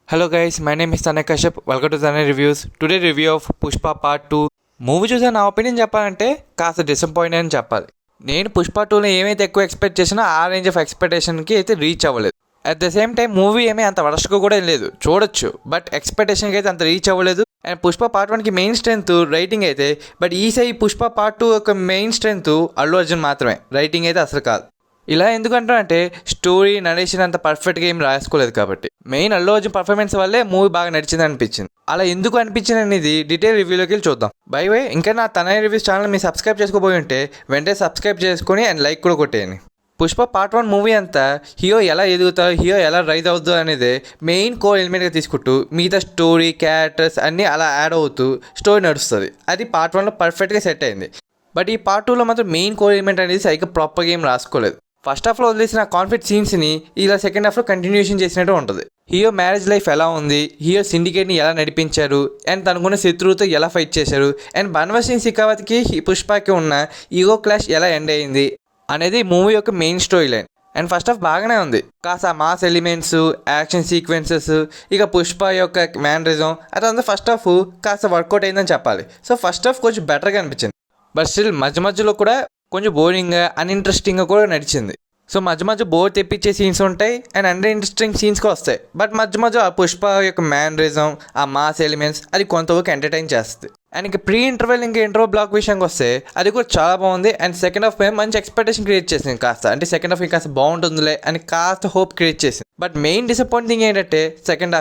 Hello guys, my name is Tanay Kashyap. Welcome to Tanay Reviews. Today review of Pushpa Part 2. Movie చూసా నా opinion చెప్పాలంటే కాస్త disappoint అని చెప్పాలి. నేను పుష్ప 2లో ఏమైతే ఎక్కువ ఎక్స్పెక్ట్ చేసినా ఆ రేంజ్ ఆఫ్ ఎక్స్పెక్టేషన్కి అయితే రీచ్ అవ్వలేదు. At the same time movie ఏమీ అంత వరస్ట్గా కూడా లేదు, చూడొచ్చు. బట్ ఎక్స్పెక్టేషన్కి అయితే అంత రీచ్ అవ్వలేదు. అండ్ పుష్ప పార్ట్ 1కి మెయిన్ స్ట్రెంత్ రైటింగ్ అయితే, బట్ ఈసారి పుష్ప పార్ట్ 2 యొక్క మెయిన్ స్ట్రెంత్ అల్లు అర్జున్ మాత్రమే, రైటింగ్ అయితే అసలు కాదు. ఇలా ఎందుకంటే స్టోరీ నరేషన్ అంత పర్ఫెక్ట్గా ఏం రాసుకోలేదు కాబట్టి. మెయిన్ అల్లు అర్జున్ పర్ఫార్మెన్స్ వల్లే మూవీ బాగా నడిచింది అనిపించింది. అలా ఎందుకు అనిపించింది అనేది డీటెయిల్ రివ్యూలోకి వెళ్ళి చూద్దాం. బై వే, ఇంకా నా తనయ రివ్యూస్ ఛానల్ మీరు సబ్స్క్రైబ్ చేసుకోబోయి ఉంటే వెంటనే సబ్స్క్రైబ్ చేసుకుని అండ్ లైక్ కూడా కొట్టేయండి. పుష్ప పార్ట్ 1 మూవీ అంతా హీరో ఎలా ఎదుగుతారో, హీరో ఎలా రైజ్ అవుతుందో అనేది మెయిన్ కోర్ ఎలిమెంట్గా తీసుకుంటూ మిగతా స్టోరీ క్యారెక్టర్స్ అన్నీ అలా యాడ్ అవుతూ స్టోరీ నడుస్తుంది. అది పార్ట్ 1లో పర్ఫెక్ట్గా సెట్ అయింది. బట్ ఈ పార్ట్ 2లో మాత్రం మెయిన్ కోర్ ఎలిమెంట్ అనేది సరిగ్గా ప్రాపర్గా ఏం రాసుకోలేదు. ఫస్ట్ హాఫ్లో వదిలేసిన కాన్ఫ్లిక్ట్ సీన్స్ని ఇలా సెకండ్ హాఫ్లో కంటిన్యూషన్ చేసినట్టు ఉంటుంది. హీరో మ్యారేజ్ లైఫ్ ఎలా ఉంది, హీరో సిండికేట్ని ఎలా నడిపించారు, అండ్ తనకున్న శత్రువుతో ఎలా ఫైట్ చేశారు, అండ్ బన్వార్ సింగ్ శెకావత్కి పుష్పకి ఉన్న ఈగో క్లాష్ ఎలా ఎండ్ అయింది అనేది మూవీ యొక్క main story line. And first half బాగానే ఉంది, కాస్త మాస్ ఎలిమెంట్స్, యాక్షన్ సీక్వెన్సెస్, ఇక పుష్ప యొక్క మ్యానరిజం అదంతా ఫస్ట్ హాఫ్ కాస్త వర్కౌట్ అయిందని చెప్పాలి. సో ఫస్ట్ హాఫ్ కొంచెం బెటర్గా అనిపించింది. బట్ స్టిల్ మధ్యలో కూడా కొంచెం బోరింగ్గా అన్ఇంట్రెస్టింగ్గా కూడా నడిచింది. సో మధ్య బోర్ తెప్పించే సీన్స్ ఉంటాయి అండ్ అండర్ ఇంట్రెస్టింగ్ సీన్స్గా వస్తాయి. బట్ మధ్య ఆ పుష్ప యొక్క మ్యానరిజం, ఆ మాస్ ఎలిమెంట్స్ అది కొంతవరకు ఎంటర్టైన్ చేస్తుంది. అండ్ ఇంకా ప్రీ ఇంటర్వెల్ ఇంకా ఇంటర్వెల్ బ్లాక్ విషయానికి వస్తే అది కూడా చాలా బాగుంది. అండ్ సెకండ్ హాఫ్ మేము మంచి ఎక్స్పెక్టేషన్ క్రియేట్ చేసింది. కాస్త అంటే సెకండ్ హాఫ్ కాస్త బాగుంటుందిలే అని కాస్త హోప్ క్రియేట్ చేసింది. బట్ మెయిన్ డిసప్పాయింటింగ్ ఏంటంటే సెకండ్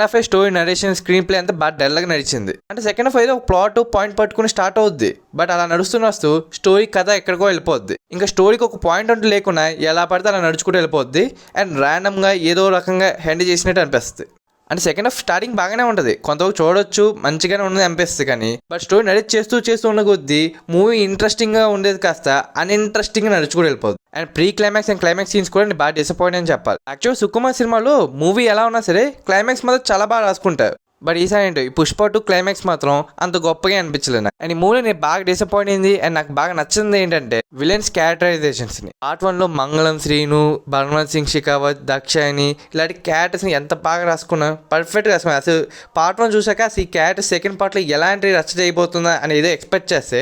హాఫే స్టోరీ నరేషన్ స్క్రీన్ ప్లే అంతా బాగా డల్గా నడిచింది. అంటే సెకండ్ హాఫ్ ఏదో ఒక ప్లాట్ పాయింట్ పట్టుకుని స్టార్ట్ అవుద్ది, బట్ అలా వస్తూ స్టోరీ కథ ఎక్కడికో వెళ్ళిపోద్ది. ఇంకా స్టోరీకి ఒక పాయింట్ అంటూ లేకుండా ఎలా పడితే అలా నడుచుకుంటూ వెళ్ళిపోద్ది. అండ్ ర్యాండమ్గా ఏదో రకంగా హ్యాండిల్ చేసినట్టు అనిపిస్తుంది. అంటే సెకండ్ హాఫ్ స్టార్టింగ్ బాగానే ఉంటుంది, కొంతవరకు చూడొచ్చు, మంచిగానే ఉన్నది అనిపిస్తుంది. కానీ బట్ స్టోరీ చేస్తూ ఉన్న కొద్దీ మూవీ ఇంట్రెస్టింగ్గా ఉండేది కాస్త అన్ఇంట్రెస్టింగ్గా నడుచుకుని వెళ్ళిపోతుంది. And pre climax and climax scenes కూడా బాగా డిసప్పాయింట్ అని చెప్పాలి. యాక్చువల్ సుకుమార్ సినిమాలో మూవీ ఎలా ఉన్నా సరే క్లైమాక్స్ మాత్రం చాలా బాగా రాసుకుంటారు. బట్ ఈసారి ఏంటో ఈ పుష్ప 2 క్లైమాక్స్ మాత్రం అంత గొప్పగా అనిపించలేదు నాకు. అండ్ ఈ మూవీ నేను బాగా డిసప్పాయింట్ అయింది. అండ్ నాకు బాగా నచ్చింది ఏంటంటే విలన్స్ క్యారెక్టరైజేషన్స్ని. పార్ట్ 1లో మంగళం శ్రీను, బన్వార్ సింగ్ శెకావత్, దక్షాయిని ఇలాంటి క్యారెక్టర్స్ని ఎంత బాగా రాసుకున్నా, పర్ఫెక్ట్గా రాసుకున్నా. అసలు పార్ట్ 1 చూసాక అసలు ఈ క్యారెక్టర్ సెకండ్ పార్ట్లో ఎలాంటి రచ్చ చేయబోతుందా అనేది ఎక్స్పెక్ట్ చేస్తే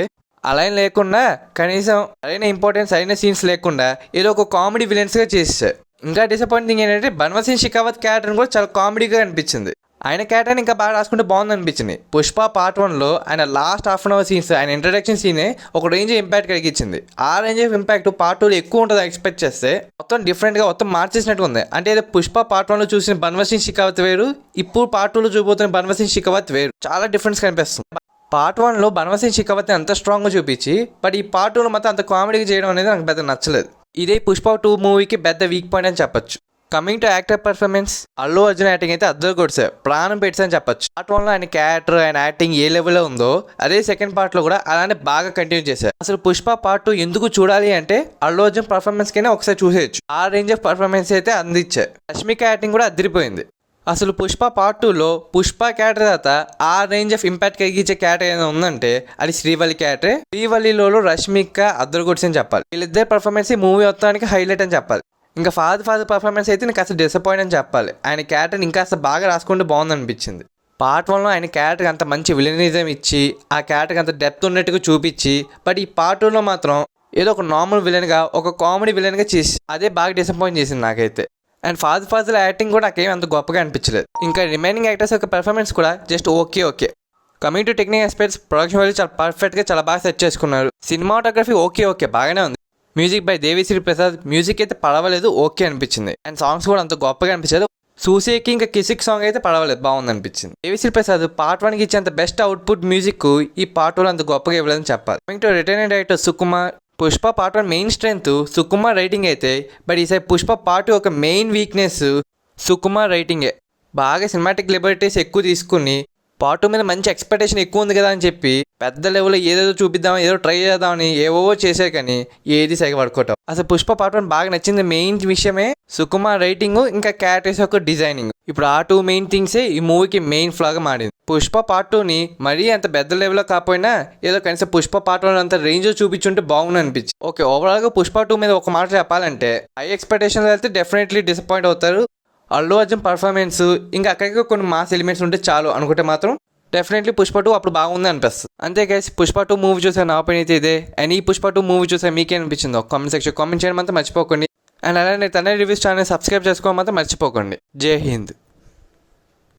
అలా లేకుండా కనీసం సరైన ఇంపార్టెన్స్ సరైన సీన్స్ లేకుండా ఏదో ఒక కామెడీ విలన్స్గా చేసేసారు. ఇంకా డిసప్పాయింటింగ్ ఏంటంటే బన్వార్ సింగ్ శెకావత్ క్యారెక్టర్ కూడా చాలా కామెడీగా అనిపించింది. ఆయన క్యారెక్టర్ని ఇంకా బాగా రాసుకుంటే బాగుంది అనిపించింది. పుష్ప పార్ట్ 1లో ఆయన last half an hour scenes, ఆయన ఇంట్రడక్షన్ సీనే ఒక రేంజ్ ఆఫ్ ఇంపాక్ట్ కలిగించింది. ఆ రేంజ్ ఆఫ్ ఇంపాక్ట్ పార్ట్ 2లో ఎక్కువ ఉంటుంది ఎక్స్పెక్ట్ చేస్తే మొత్తం డిఫరెంట్గా మొత్తం మార్చేసినట్టు ఉంది. అంటే ఏదో పుష్ప పార్ట్ 1లో చూసిన బన్వార్ సింగ్ శెకావత్ వేరు, ఇప్పుడు పార్ట్ 2లో చూపోతున్న బన్వార్ సింగ్ శెకావత్ వేరు, చాలా డిఫరెన్స్ కనిపిస్తుంది. పార్ట్ 1లో బన్వార్ సింగ్ శెకావత్ని అంత స్ట్రాంగ్గా చూపించి, బట్ ఈ పార్ట్ 2లో మాత్రం అంత కామెడీగా చేయడం అనేది నాకు పెద్ద నచ్చలేదు. ఇదే పుష్ప 2 మూవీకి పెద్ద వీక్ పాయింట్ అని చెప్పొచ్చు. Coming to actor performance, Allu Arjun acting అయితే అద్దరు కొడిసారు, ప్రాణం పెట్టని చెప్పొచ్చు. పార్ట్ 1లో ఆయన క్యారెక్టర్, ఆయన యాక్టింగ్ ఏ లెవెల్లో ఉందో అదే సెకండ్ పార్ట్లో కూడా అలానే బాగా కంటిన్యూ చేశారు. అసలు పుష్ప పార్ట్ 2 ఎందుకు చూడాలి అంటే అల్లు అర్జున్ పర్ఫార్మెన్స్ కైనా ఒకసారి చూసేయచ్చు. ఆ రేంజ్ ఆఫ్ పర్ఫార్మెన్స్ అయితే అందించారు. రష్మిక యాక్టింగ్ కూడా అదిరిపోయింది. అసలు పుష్ప పార్ట్ 2లో పుష్ప క్యారెక్టర్ తర్వాత ఆ రేంజ్ ఆఫ్ ఇంపాక్ట్ కలిగించే క్యారెక్టర్ ఏదైనా ఉందంటే అది శ్రీవల్లి క్యారెక్టర్. శ్రీవల్లిలో రష్మిక అద్దరు కొడిసి అని చెప్పాలి. వీళ్ళిద్దరు పర్ఫార్మెన్స్ ఈ మూవీ మొత్తానికి హైలైట్ అని చెప్పాలి. ఇంకా ఫాదర్ పర్ఫార్మెన్స్ అయితే నాకు అసలు డిసప్పాయింట్ అని చెప్పాలి. ఆయన క్యారెక్టర్ ఇంకా అసలు బాగా రాసుకుంటే బాగుంది అనిపించింది. పార్ట్ 1లో ఆయన క్యారెక్టర్ అంత మంచి విలనిజం ఇచ్చి, ఆ క్యారెక్టర్ అంత డెప్త్ ఉన్నట్టుగా చూపించి, బట్ ఈ పార్ట్ 2లో మాత్రం ఏదో ఒక నార్మల్ విలన్గా, ఒక కామెడీ విలన్గా చేసి అదే బాగా డిసప్పాయింట్ చేసింది నాకైతే. అండ్ ఫాదర్ యాక్టింగ్ కూడా నాకేం అంత గొప్పగా అనిపించలేదు. ఇంకా రిమైనింగ్ యాక్టర్స్ యొక్క పెర్ఫార్మెన్స్ కూడా just okay. Coming to technical aspects, production value చాలా పర్ఫెక్ట్గా చాలా బాగా సెట్ చేసుకున్నారు. సినిమాటోగ్రఫీ ఓకే బాగానే ఉంది. Music by Devi Sri Prasad, music అయితే పర్వాలేదు, ఓకే అనిపించింది. అండ్ సాంగ్స్ కూడా అంత గొప్పగా అనిపించలేదు. సూసేకి ఇంకా కిసిక్ సాంగ్ అయితే పర్వాలేదు, బాగుంది అనిపించింది. దేవిశ్రీ ప్రసాద్ పార్ట్ 1కి ఇచ్చేంత బెస్ట్ అవుట్పుట్ మ్యూజిక్ ఈ పార్ట్ 2లో అంత గొప్పగా ఇవ్వలేదని చెప్పాలి. Coming to returning director Sukumar, Pushpa part 1 main strength Sukumar writing అయితే, బట్ ఈసారి పుష్ప పార్ట్ 2 ఒక మెయిన్ వీక్నెస్ సుకుమార్ రైటింగే. బాగా సినిమాటిక్ లిబర్టీస్ ఎక్కువ తీసుకుని పార్ట్ 2 మీద మంచి ఎక్స్పెక్టేషన్ ఎక్కువ ఉంది కదా అని చెప్పి పెద్ద లెవెల్లో ఏదేదో చూపిద్దామని, ఏదో ట్రై చేద్దామని ఏవో చేసే కానీ ఏది సరిగా వర్కౌట్. అసలు పుష్ప పార్ట్ 1 బాగా నచ్చింది మెయిన్ విషయమే సుకుమార్ రైటింగ్, ఇంకా క్యారెక్టర్స్ యొక్క డిజైనింగ్. ఇప్పుడు ఆ 2 మెయిన్ థింగ్సే ఈ మూవీకి మెయిన్ ఫ్లాగా మారింది. పుష్ప పార్ట్ 2ని మరీ అంత పెద్ద లెవెల్లో కాకపోయినా ఏదో కనీసం పుష్ప పార్ట్ 1 అంత రేంజ్ చూపించుంటే బాగుంది అనిపించింది. ఓకే, ఓవరాల్గా పుష్ప 2 మీద ఒక మాట చెప్పాలంటే హై ఎక్స్పెక్టేషన్స్ అయితే డెఫినెట్లీ డిసప్పాయింట్ అవుతారు. అల్లు అర్జున్ పర్ఫార్మెన్స్ ఇంకా అక్కడికి కొన్ని మాస్ ఎలిమెంట్స్ ఉంటే చాలు అనుకుంటే మాత్రం డెఫినెట్లీ పుష్ప 2 అప్పుడు బాగుంది అనిపిస్తుంది. అంతే గైస్, పుష్ప 2 మూవీ చూసే నా ఒపీనియన్ అయితే ఇదే. అండ్ ఈ పుష్ప 2 మూవీ చూసే మీకే అనిపించిందో కామెంట్ సెక్షన్ కామెంట్ చేయడం మాత్రం మర్చిపోకండి. అండ్ అలానే తన రివ్యూస్ ఛానల్ సబ్స్క్రైబ్ చేసుకోవడం మాత్రం మర్చిపోకండి. జై హింద్.